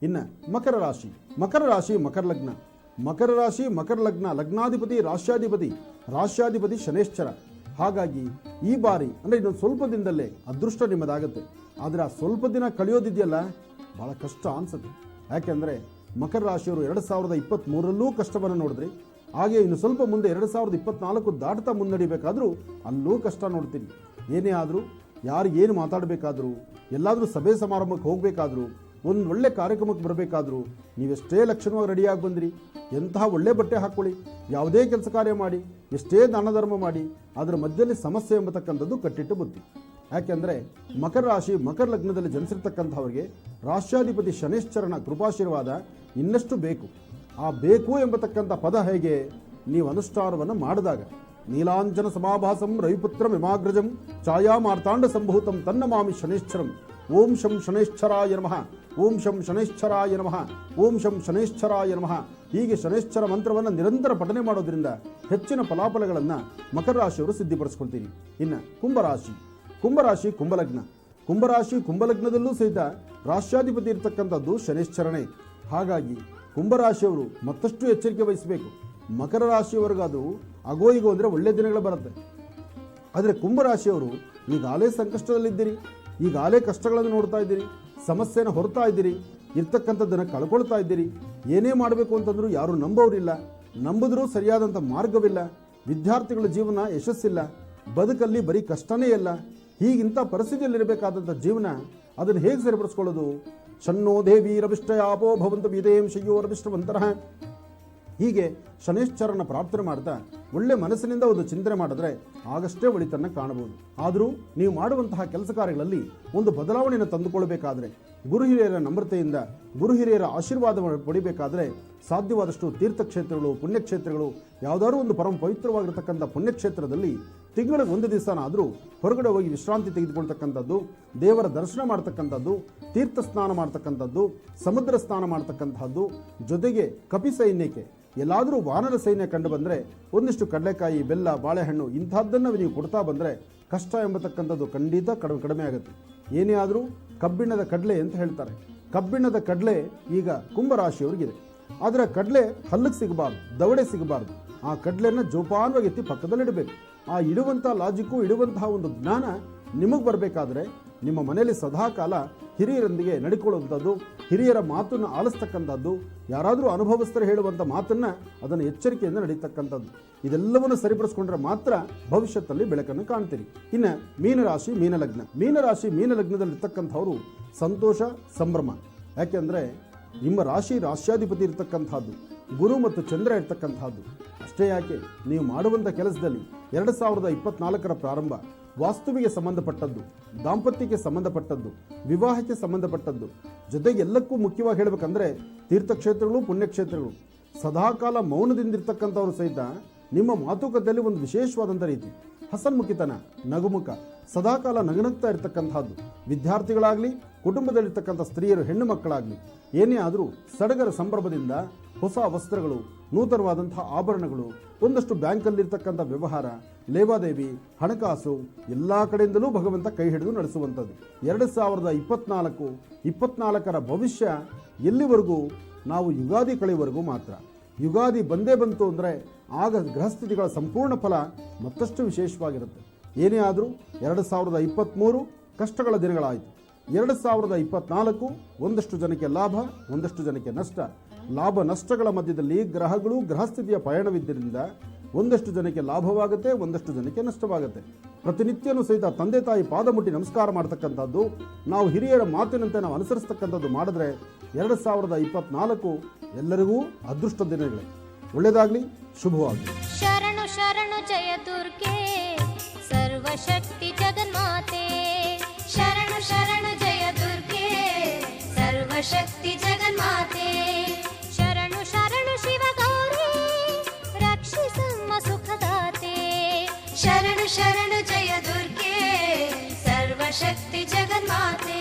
ಇನ್ನು ಮಕರ ರಾಶಿ ಮಕರ ಲಗ್ನ. ಮಕರ ರಾಶಿ ಮಕರ ಲಗ್ನ, ಲಗ್ನಾಧಿಪತಿ ರಾಶ್ಯಾಧಿಪತಿ ಶನೇಶ್ಚರ. ಹಾಗಾಗಿ ಈ ಬಾರಿ ಅಂದರೆ ಇನ್ನೊಂದು ಸ್ವಲ್ಪ ದಿನದಲ್ಲೇ ಅದೃಷ್ಟ ನಿಮ್ಮದಾಗುತ್ತೆ. ಆದರೆ ಆ ಸ್ವಲ್ಪ ದಿನ ಕಳೆಯೋದಿದೆಯಲ್ಲ ಭಾಳ ಕಷ್ಟ ಅನ್ಸುತ್ತೆ. ಯಾಕೆಂದರೆ ಮಕರ ರಾಶಿಯವರು 2023ರಲ್ಲೂ ಕಷ್ಟವನ್ನು ನೋಡಿದ್ರಿ. ಹಾಗೆ ಇನ್ನು ಸ್ವಲ್ಪ ಮುಂದೆ 2024 ದಾಟ್ತಾ ಮುನ್ನಡಿಬೇಕಾದ್ರೂ ಅಲ್ಲೂ ಕಷ್ಟ ನೋಡ್ತೀನಿ. ಏನೇ ಆದರೂ ಯಾರು ಏನು ಮಾತಾಡಬೇಕಾದ್ರೂ, ಎಲ್ಲಾದರೂ ಸಭೆ ಸಮಾರಂಭಕ್ಕೆ ಹೋಗಬೇಕಾದ್ರೂ, ಒಂದು ಒಳ್ಳೆ ಕಾರ್ಯಕ್ರಮಕ್ಕೆ ಬರಬೇಕಾದ್ರೂ ನೀವೆಷ್ಟೇ ಲಕ್ಷಣವಾಗಿ ರೆಡಿಯಾಗಿ ಬಂದಿರಿ, ಎಂತಹ ಒಳ್ಳೆ ಬಟ್ಟೆ ಹಾಕ್ಕೊಳ್ಳಿ, ಯಾವುದೇ ಕೆಲಸ ಕಾರ್ಯ ಮಾಡಿ, ಎಷ್ಟೇ ದಾನ ಧರ್ಮ ಮಾಡಿ, ಅದರ ಮಧ್ಯದಲ್ಲಿ ಸಮಸ್ಯೆ ಎಂಬತಕ್ಕಂಥದ್ದು ಕಟ್ಟಿಟ್ಟು ಬುದ್ಧಿ. ಯಾಕೆಂದರೆ ಮಕರ ರಾಶಿ ಮಕರ ಲಗ್ನದಲ್ಲಿ ಜನಿಸಿರ್ತಕ್ಕಂಥವ್ರಿಗೆ ರಾಶ್ಯಾಧಿಪತಿ ಶನೇಶ್ಚರನ ಕೃಪಾಶೀರ್ವಾದ ಇನ್ನಷ್ಟು ಬೇಕು. ಆ ಬೇಕು ಎಂಬತಕ್ಕಂಥ ಪದ ಹೇಗೆ, ನೀವು ಅನುಷ್ಠಾನವನ್ನು ಮಾಡಿದಾಗ ನೀಲಾಂಜನ ಸಮಾಭಾಸಂ ರವಿಪುತ್ರಂ ಹಿಮಾಗ್ರಜಂ ಛಾಯಾ ಮಾರ್ತಾಂಡ ಸಂಭೂತಂ ತನ್ನಮಾಮಿ ಶನೇಶ್ಚರಂ. ಓಂ ಶಂ ಶನೇಶ್ಚರಾಯ ನಮಃ, ಓಂ ಶಂ ಶನೇಶ್ಚರಾಯ ನಮಃ, ಓಂ ಶಂ ಶನೇಶ್ಚರಾಯ ನಮಃ. ಹೀಗೆ ಶನೇಶ್ಚರ ಮಂತ್ರವನ್ನು ನಿರಂತರ ಪಠನೆ ಮಾಡೋದ್ರಿಂದ ಹೆಚ್ಚಿನ ಫಲಾಫಲಗಳನ್ನು ಮಕರ ರಾಶಿಯವರು ಸಿದ್ಧಿಪಡಿಸ್ಕೊಳ್ತೀರಿ. ಇನ್ನು ಕುಂಭರಾಶಿ ಕುಂಭಲಗ್ನದಲ್ಲೂ ಸಹಿತ ರಾಶ್ಯಾಧಿಪತಿ ಇರತಕ್ಕಂಥದ್ದು ಶನೇಶ್ಚರನೇ. ಹಾಗಾಗಿ ಕುಂಭರಾಶಿಯವರು ಮತ್ತಷ್ಟು ಎಚ್ಚರಿಕೆ ವಹಿಸಬೇಕು. ಮಕರ ರಾಶಿಯವರೆಗಾದರೂ ಆಗೋ ಈಗೋ ಅಂದರೆ ಒಳ್ಳೆಯ ದಿನಗಳು ಬರುತ್ತೆ. ಆದರೆ ಕುಂಭರಾಶಿಯವರು ಈಗಾಗಲೇ ಸಂಕಷ್ಟದಲ್ಲಿದ್ದೀರಿ, ಈಗಾಗಲೇ ಕಷ್ಟಗಳನ್ನು ನೋಡ್ತಾ ಇದ್ದೀರಿ, ಸಮಸ್ಯೆನ ಹೊರತಾ ಇದ್ದೀರಿ, ಇರ್ತಕ್ಕಂಥದ್ದನ್ನು ಕಳ್ಕೊಳ್ತಾ ಇದ್ದೀರಿ. ಏನೇ ಮಾಡಬೇಕು ಅಂತಂದ್ರೂ ಯಾರೂ ನಂಬೋರಿಲ್ಲ, ನಂಬಿದ್ರೂ ಸರಿಯಾದಂಥ ಮಾರ್ಗವಿಲ್ಲ, ವಿದ್ಯಾರ್ಥಿಗಳ ಜೀವನ ಯಶಸ್ಸಿಲ್ಲ, ಬದುಕಲ್ಲಿ ಬರೀ ಕಷ್ಟನೇ ಇಲ್ಲ. ಹೀಗಿಂಥ ಪರಿಸ್ಥಿತಿಯಲ್ಲಿರಬೇಕಾದಂಥ ಜೀವನ ಅದನ್ನು ಹೇಗೆ ಸರಿಪಡಿಸ್ಕೊಳ್ಳೋದು? ಶನ್ನೋ ದೇವಿ ರವಿಷ್ಟಯಾಪೋ ಭವಂತ ವಿದೇಂ ಶಯ್ಯೋ ರವಿಷ್ಟವಂತರಃ. ಹೀಗೆ ಶನೇಶ್ಚರನ ಪ್ರಾರ್ಥನೆ ಮಾಡ್ತಾ ಒಳ್ಳೆ ಮನಸ್ಸಿನಿಂದ ಒಂದು ಚಿಂತನೆ ಮಾಡಿದ್ರೆ ಆಗಷ್ಟೇ ಒಳಿತನ್ನು ಕಾಣಬಹುದು. ಆದರೂ ನೀವು ಮಾಡುವಂತಹ ಕೆಲಸ ಕಾರ್ಯಗಳಲ್ಲಿ ಒಂದು ಬದಲಾವಣೆಯನ್ನು ತಂದುಕೊಳ್ಬೇಕಾದ್ರೆ, ಗುರು ಹಿರಿಯರ ನಮ್ರತೆಯಿಂದ ಗುರು ಹಿರಿಯರ ಆಶೀರ್ವಾದ ಪಡಿಬೇಕಾದ್ರೆ ಸಾಧ್ಯವಾದಷ್ಟು ತೀರ್ಥಕ್ಷೇತ್ರಗಳು, ಪುಣ್ಯಕ್ಷೇತ್ರಗಳು, ಯಾವುದಾದ್ರೂ ಒಂದು ಪರಮ ಪವಿತ್ರವಾಗಿರತಕ್ಕಂಥ ಪುಣ್ಯಕ್ಷೇತ್ರದಲ್ಲಿ ತಿಂಗಳಿಗೆ ಒಂದು ದಿವಸನಾದರೂ ಹೊರಗಡೆ ಹೋಗಿ ವಿಶ್ರಾಂತಿ ತೆಗೆದುಕೊಳ್ತಕ್ಕಂಥದ್ದು, ದೇವರ ದರ್ಶನ ಮಾಡ್ತಕ್ಕಂಥದ್ದು, ತೀರ್ಥ ಸ್ನಾನ ಮಾಡ್ತಕ್ಕಂಥದ್ದು, ಸಮುದ್ರ ಸ್ನಾನ ಮಾಡ್ತಕ್ಕಂಥದ್ದು, ಜೊತೆಗೆ ಕಪಿ ಸೈನ್ಯಕ್ಕೆ ಎಲ್ಲಾದರೂ ವಾನರ ಸೈನ್ಯ ಕಂಡು ಬಂದರೆ ಒಂದಿಷ್ಟು ಕಡಲೆಕಾಯಿ, ಬೆಲ್ಲ, ಬಾಳೆಹಣ್ಣು ಇಂಥದ್ದನ್ನು ನೀವು ಕೊಡ್ತಾ ಬಂದರೆ ಕಷ್ಟ ಎಂಬತಕ್ಕಂಥದ್ದು ಖಂಡಿತ ಕಡಿಮೆ ಆಗುತ್ತೆ. ಏನೇ ಆದರೂ ಕಬ್ಬಿಣದ ಕಡಲೆ ಅಂತ ಹೇಳ್ತಾರೆ. ಕಬ್ಬಿಣದ ಕಡಲೆ ಈಗ ಕುಂಭರಾಶಿಯವರಿಗಿದೆ. ಆದರೆ ಕಡಲೆ ಹಲ್ಲಿಗೆ ಸಿಗಬಾರ್ದು, ದವಡೆ ಸಿಗಬಾರ್ದು. ಆ ಕಡಲೆಯನ್ನು ಜೋಪಾನವಾಗಿ ಎತ್ತಿ ಪಕ್ಕದಲ್ಲಿಡಬೇಕು. ಆ ಇಡುವಂಥ ಲಾಜಿಕ್ಕು, ಇಡುವಂತಹ ಒಂದು ಜ್ಞಾನ ನಿಮಗೆ ಬರಬೇಕಾದ್ರೆ ನಿಮ್ಮ ಮನೆಯಲ್ಲಿ ಸದಾಕಾಲ ಹಿರಿಯರೊಂದಿಗೆ ನಡ್ಕೊಳ್ಳುವಂಥದ್ದು, ಹಿರಿಯರ ಮಾತನ್ನು ಆಲಿಸ್ತಕ್ಕಂಥದ್ದು, ಯಾರಾದರೂ ಅನುಭವಸ್ಥರು ಹೇಳುವಂಥ ಮಾತನ್ನು ಅದನ್ನು ಎಚ್ಚರಿಕೆಯಿಂದ ನಡೀತಕ್ಕಂಥದ್ದು, ಇದೆಲ್ಲವನ್ನು ಸರಿಪಡಿಸ್ಕೊಂಡ್ರೆ ಮಾತ್ರ ಭವಿಷ್ಯದಲ್ಲಿ ಬೆಳಕನ್ನು ಕಾಣ್ತೀರಿ. ಇನ್ನು ಮೀನ ಲಗ್ನದಲ್ಲಿರ್ತಕ್ಕಂಥವರು ಸಂತೋಷ, ಸಂಭ್ರಮ. ಯಾಕೆಂದರೆ ನಿಮ್ಮ ರಾಶ್ಯಾಧಿಪತಿ ಇರತಕ್ಕಂಥದ್ದು, ಗುರು ಮತ್ತು ಚಂದ್ರ ಇರ್ತಕ್ಕಂಥದ್ದು. ಅಷ್ಟೇ ಯಾಕೆ, ನೀವು ಮಾಡುವಂಥ ಕೆಲಸದಲ್ಲಿ 2024ರ ಪ್ರಾರಂಭ ವಾಸ್ತುವಿಗೆ ಸಂಬಂಧಪಟ್ಟದ್ದು, ದಾಂಪತ್ಯಕ್ಕೆ ಸಂಬಂಧಪಟ್ಟದ್ದು, ವಿವಾಹಕ್ಕೆ ಸಂಬಂಧಪಟ್ಟದ್ದು, ಜೊತೆಗೆ ಎಲ್ಲಕ್ಕೂ ಮುಖ್ಯವಾಗಿ ಹೇಳಬೇಕಂದ್ರೆ ತೀರ್ಥಕ್ಷೇತ್ರಗಳು, ಪುಣ್ಯಕ್ಷೇತ್ರಗಳು. ಸದಾಕಾಲ ಮೌನದಿಂದಿರ್ತಕ್ಕಂಥವ್ರು ಸಹಿತ ನಿಮ್ಮ ಮಾತುಕತೆಯಲ್ಲಿ ಒಂದು ವಿಶೇಷವಾದಂಥ ರೀತಿ ಹಸನ್ಮುಖಿತನ, ನಗುಮುಖ, ಸದಾಕಾಲ ನಗನಗ್ತಾ ಇರತಕ್ಕಂಥದ್ದು. ವಿದ್ಯಾರ್ಥಿಗಳಾಗಲಿ, ಕುಟುಂಬದಲ್ಲಿರ್ತಕ್ಕಂಥ ಸ್ತ್ರೀಯರು, ಹೆಣ್ಣು ಮಕ್ಕಳಾಗಲಿ, ಏನೇ ಆದರೂ ಸಡಗರ ಸಂಭ್ರಮದಿಂದ ಹೊಸ ವಸ್ತ್ರಗಳು, ನೂತನವಾದಂತಹ ಆಭರಣಗಳು, ಒಂದಷ್ಟು ಬ್ಯಾಂಕಲ್ಲಿರ್ತಕ್ಕಂಥ ವ್ಯವಹಾರ, ಲೇವಾದೇವಿ, ಹಣಕಾಸು ಎಲ್ಲ ಕಡೆಯಿಂದಲೂ ಭಗವಂತ ಕೈ ಹಿಡಿದು ನಡೆಸುವಂಥದ್ದು. 2024ರ ಭವಿಷ್ಯ ಎಲ್ಲಿವರೆಗೂ? ನಾವು ಯುಗಾದಿ ಕಳೆಯವರೆಗೂ ಮಾತ್ರ. ಯುಗಾದಿ ಬಂದೇ ಬಂತು ಅಂದರೆ ಆಗ ಗ್ರಹಸ್ಥಿತಿಗಳ ಸಂಪೂರ್ಣ ಫಲ ಮತ್ತಷ್ಟು ವಿಶೇಷವಾಗಿರುತ್ತೆ. ಏನೇ ಆದರೂ 2023 ಕಷ್ಟಗಳ ದಿನಗಳಾಯಿತು. 2024 ಒಂದಷ್ಟು ಜನಕ್ಕೆ ಲಾಭ, ಒಂದಷ್ಟು ಜನಕ್ಕೆ ನಷ್ಟ. ಲಾಭ ನಷ್ಟಗಳ ಮಧ್ಯದಲ್ಲಿ ಗ್ರಹಗಳು, ಗ್ರಹಸ್ಥಿತಿಯ ಪಯಣವಿದ್ದರಿಂದ ಒಂದಷ್ಟು ಜನಕ್ಕೆ ಲಾಭವಾಗುತ್ತೆ, ಒಂದಷ್ಟು ಜನಕ್ಕೆ ನಷ್ಟವಾಗುತ್ತೆ. ಪ್ರತಿನಿತ್ಯನೂ ಸಹಿತ ತಂದೆ ತಾಯಿ ಪಾದ ಮುಟ್ಟಿ ನಮಸ್ಕಾರ ಮಾಡ್ತಕ್ಕಂಥದ್ದು, ನಾವು ಹಿರಿಯರ ಮಾತಿನಂತೆ ನಾವು ಅನುಸರಿಸ್ತಕ್ಕಂಥದ್ದು ಮಾಡಿದ್ರೆ 2024 ಎಲ್ಲರಿಗೂ ಅದೃಷ್ಟ ದಿನಗಳೇ. ಒಳ್ಳೆಯದಾಗಲಿ, ಶುಭವಾಗಲಿ. ಶರಣು ಶರಣು ಜಯ ದುರ್ಗೆ ಸರ್ವಶಕ್ತಿ ಜಗನ್ಮಾತೆ. ಶರಣು ಶರಣು ಜಯ ದುರ್ಗೆ ಸರ್ವಶಕ್ತಿ ಜಗನ್ಮಾತೆ. ಶರಣು ಶರಣು ಶಿವ ಗೌರಿ ರಕ್ಷಿಸಮ್ಮ ಸುಖದಾತೆ. ಶರಣು ಶರಣು ಜಯ ದುರ್ಗೆ ಸರ್ವಶಕ್ತಿ ಜಗನ್ಮಾತೆ.